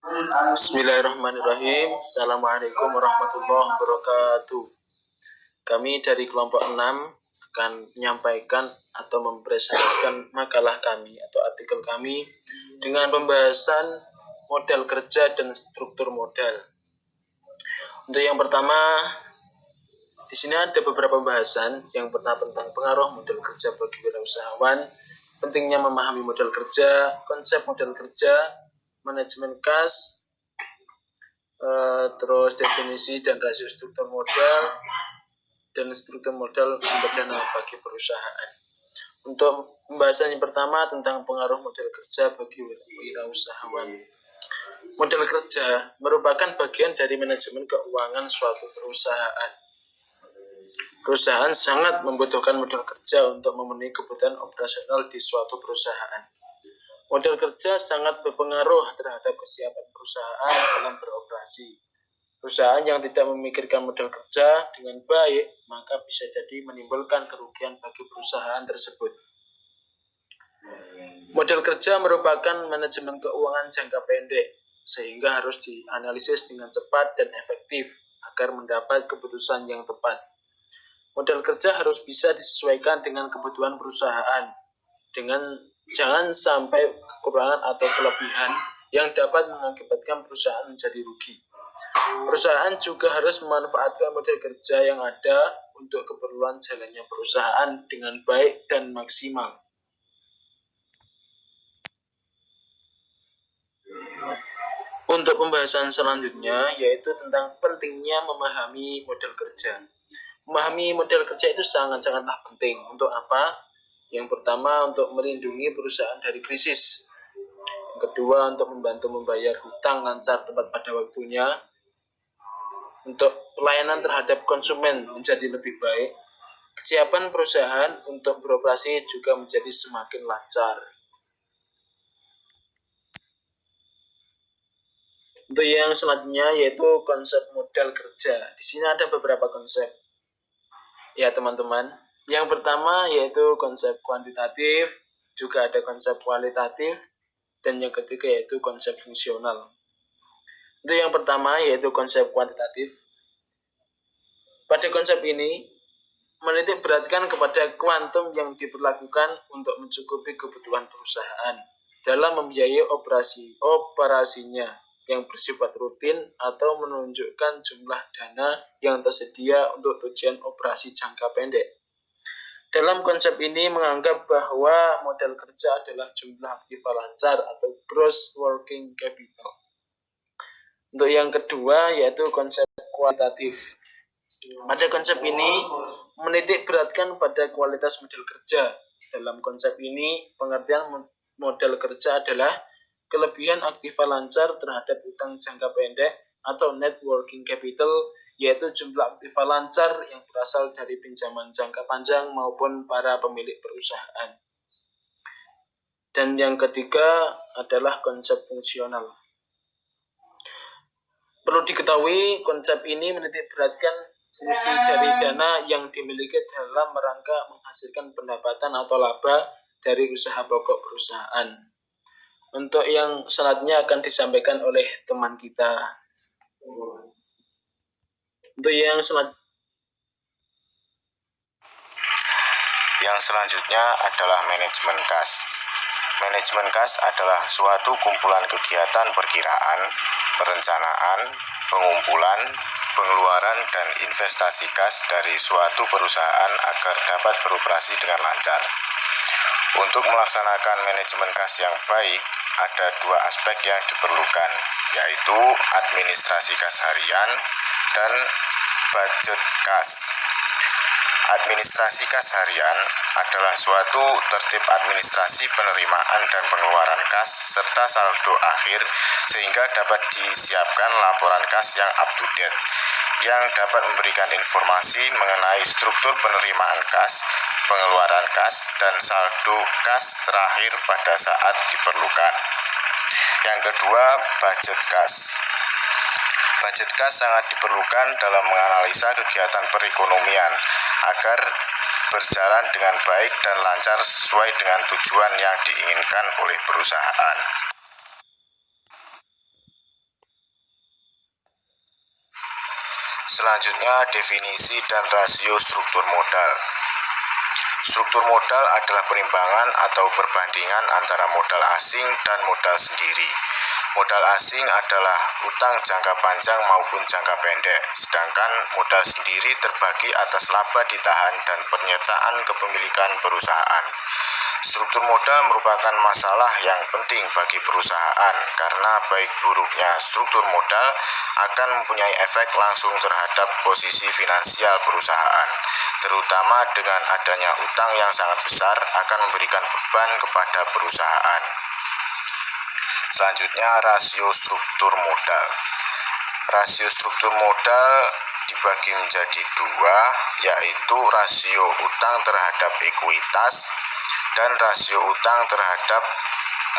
Bismillahirrahmanirrahim. Assalamualaikum warahmatullahi wabarakatuh. Kami dari kelompok 6 akan menyampaikan atau mempresentasikan makalah kami atau artikel kami dengan pembahasan model kerja dan struktur modal. Untuk yang pertama, di sini ada beberapa pembahasan. Yang pertama tentang pengaruh model kerja bagi wirausahawan, pentingnya memahami model kerja, konsep model kerja, manajemen kas, terus definisi dan rasio struktur modal dan struktur modal sumber dana bagi perusahaan. Untuk pembahasan yang pertama tentang pengaruh model kerja bagi wirausahawan. Model kerja merupakan bagian dari manajemen keuangan suatu perusahaan. Perusahaan sangat membutuhkan model kerja untuk memenuhi kebutuhan operasional di suatu perusahaan. Model kerja sangat berpengaruh terhadap kesiapan perusahaan dalam beroperasi. Perusahaan yang tidak memikirkan model kerja dengan baik, maka bisa jadi menimbulkan kerugian bagi perusahaan tersebut. Model kerja merupakan manajemen keuangan jangka pendek, sehingga harus dianalisis dengan cepat dan efektif agar mendapat keputusan yang tepat. Model kerja harus bisa disesuaikan dengan kebutuhan perusahaan, dengan jangan sampai kekurangan atau kelebihan yang dapat mengakibatkan perusahaan menjadi rugi. Perusahaan juga harus memanfaatkan model kerja yang ada untuk keperluan jalannya perusahaan dengan baik dan maksimal. Untuk pembahasan selanjutnya yaitu tentang pentingnya memahami model kerja. Memahami model kerja itu sangat-sangatlah penting. Untuk apa? Yang pertama, untuk melindungi perusahaan dari krisis. Yang kedua, untuk membantu membayar hutang lancar tepat pada waktunya. Untuk pelayanan terhadap konsumen menjadi lebih baik. Kesiapan perusahaan untuk beroperasi juga menjadi semakin lancar. Untuk yang selanjutnya yaitu konsep model kerja. Di sini ada beberapa konsep. Ya teman-teman, yang pertama yaitu konsep kuantitatif, juga ada konsep kualitatif, dan yang ketiga yaitu konsep fungsional. Untuk yang pertama yaitu konsep kuantitatif. Pada konsep ini, menitik beratkan kepada kuantum yang diperlakukan untuk mencukupi kebutuhan perusahaan dalam membiayai operasinya yang bersifat rutin atau menunjukkan jumlah dana yang tersedia untuk tujuan operasi jangka pendek. Dalam konsep ini menganggap bahwa model kerja adalah jumlah aktiva lancar atau gross working capital. Untuk yang kedua yaitu konsep kualitatif. Pada konsep ini menitik beratkan pada kualitas model kerja. Dalam konsep ini pengertian model kerja adalah kelebihan aktiva lancar terhadap utang jangka pendek atau net working capital, yaitu jumlah aktiva lancar yang berasal dari pinjaman jangka panjang maupun para pemilik perusahaan. Dan yang ketiga adalah konsep fungsional. Perlu diketahui konsep ini menitik beratkan fungsi dari dana yang dimiliki dalam rangka menghasilkan pendapatan atau laba dari usaha pokok perusahaan. Untuk yang selanjutnya akan disampaikan oleh teman kita. Untuk yang selanjutnya adalah manajemen kas. Manajemen kas adalah suatu kumpulan kegiatan perkiraan, perencanaan, pengumpulan, pengeluaran, dan investasi kas dari suatu perusahaan agar dapat beroperasi dengan lancar. Untuk melaksanakan manajemen kas yang baik, ada dua aspek yang diperlukan, yaitu administrasi kas harian dan budget kas. Administrasi kas harian adalah suatu tertib administrasi penerimaan dan pengeluaran kas serta saldo akhir sehingga dapat disiapkan laporan kas yang up to date yang dapat memberikan informasi mengenai struktur penerimaan kas, pengeluaran kas, dan saldo kas terakhir pada saat diperlukan. Yang kedua, budget kas. Budget kas sangat diperlukan dalam menganalisa kegiatan perekonomian agar berjalan dengan baik dan lancar sesuai dengan tujuan yang diinginkan oleh perusahaan. Selanjutnya, definisi dan rasio struktur modal. Struktur modal adalah perimbangan atau perbandingan antara modal asing dan modal sendiri. Modal asing adalah utang jangka panjang maupun jangka pendek, sedangkan modal sendiri terbagi atas laba ditahan dan penyertaan kepemilikan perusahaan. Struktur modal merupakan masalah yang penting bagi perusahaan karena baik buruknya struktur modal akan mempunyai efek langsung terhadap posisi finansial perusahaan, terutama dengan adanya utang yang sangat besar akan memberikan beban kepada perusahaan. Selanjutnya, rasio struktur modal. Rasio struktur modal dibagi menjadi dua, yaitu rasio utang terhadap ekuitas dan rasio utang terhadap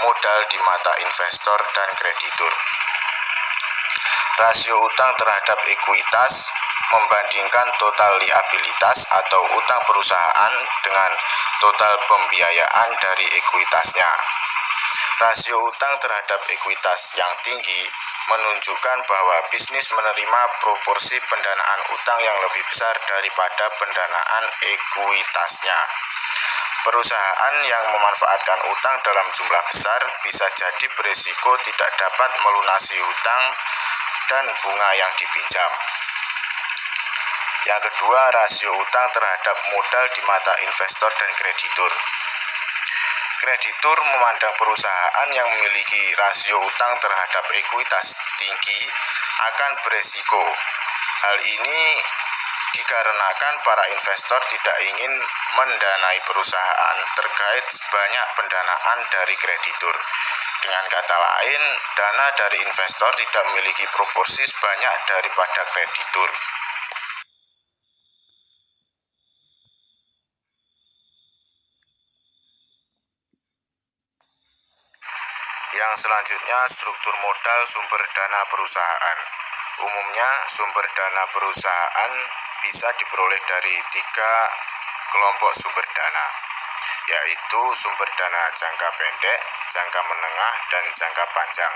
modal di mata investor dan kreditur. Rasio utang terhadap ekuitas membandingkan total liabilitas atau utang perusahaan dengan total pembiayaan dari ekuitasnya. Rasio utang terhadap ekuitas yang tinggi menunjukkan bahwa bisnis menerima proporsi pendanaan utang yang lebih besar daripada pendanaan ekuitasnya. Perusahaan yang memanfaatkan utang dalam jumlah besar bisa jadi berisiko tidak dapat melunasi hutang dan bunga yang dipinjam. Yang kedua, rasio utang terhadap modal di mata investor dan kreditur. Kreditur memandang perusahaan yang memiliki rasio utang terhadap ekuitas tinggi akan beresiko. Hal ini dikarenakan para investor tidak ingin mendanai perusahaan terkait banyak pendanaan dari kreditur. Dengan kata lain, dana dari investor tidak memiliki proporsi sebanyak daripada kreditur. Yang selanjutnya, struktur modal sumber dana perusahaan. Umumnya, sumber dana perusahaan bisa diperoleh dari tiga kelompok sumber dana, yaitu sumber dana jangka pendek, jangka menengah, dan jangka panjang.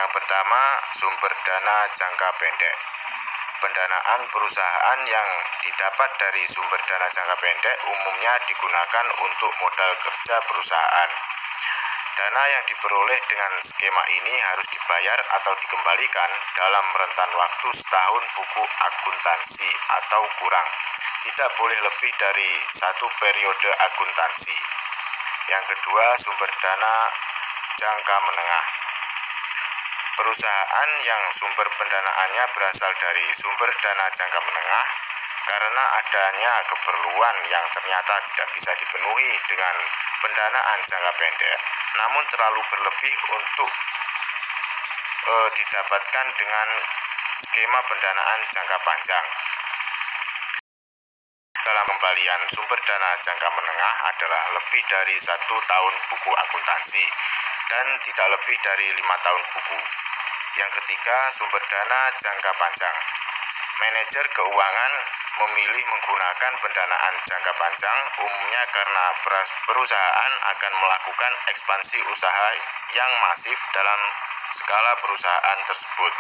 Yang pertama, sumber dana jangka pendek. Pendanaan perusahaan yang didapat dari sumber dana jangka pendek umumnya digunakan untuk modal kerja perusahaan. Dana yang diperoleh dengan skema ini harus dibayar atau dikembalikan dalam rentan waktu setahun buku akuntansi atau kurang. Tidak boleh lebih dari satu periode akuntansi. Yang kedua, sumber dana jangka menengah. Perusahaan yang sumber pendanaannya berasal dari sumber dana jangka menengah karena adanya keperluan yang ternyata tidak bisa dipenuhi dengan pendanaan jangka pendek, namun terlalu berlebih untuk didapatkan dengan skema pendanaan jangka panjang. Dalam kembalian sumber dana jangka menengah adalah lebih dari 1 tahun buku akuntansi dan tidak lebih dari 5 tahun buku. Yang ketiga, sumber dana jangka panjang. Manajer keuangan memilih menggunakan pendanaan jangka panjang umumnya karena perusahaan akan melakukan ekspansi usaha yang masif dalam skala perusahaan tersebut.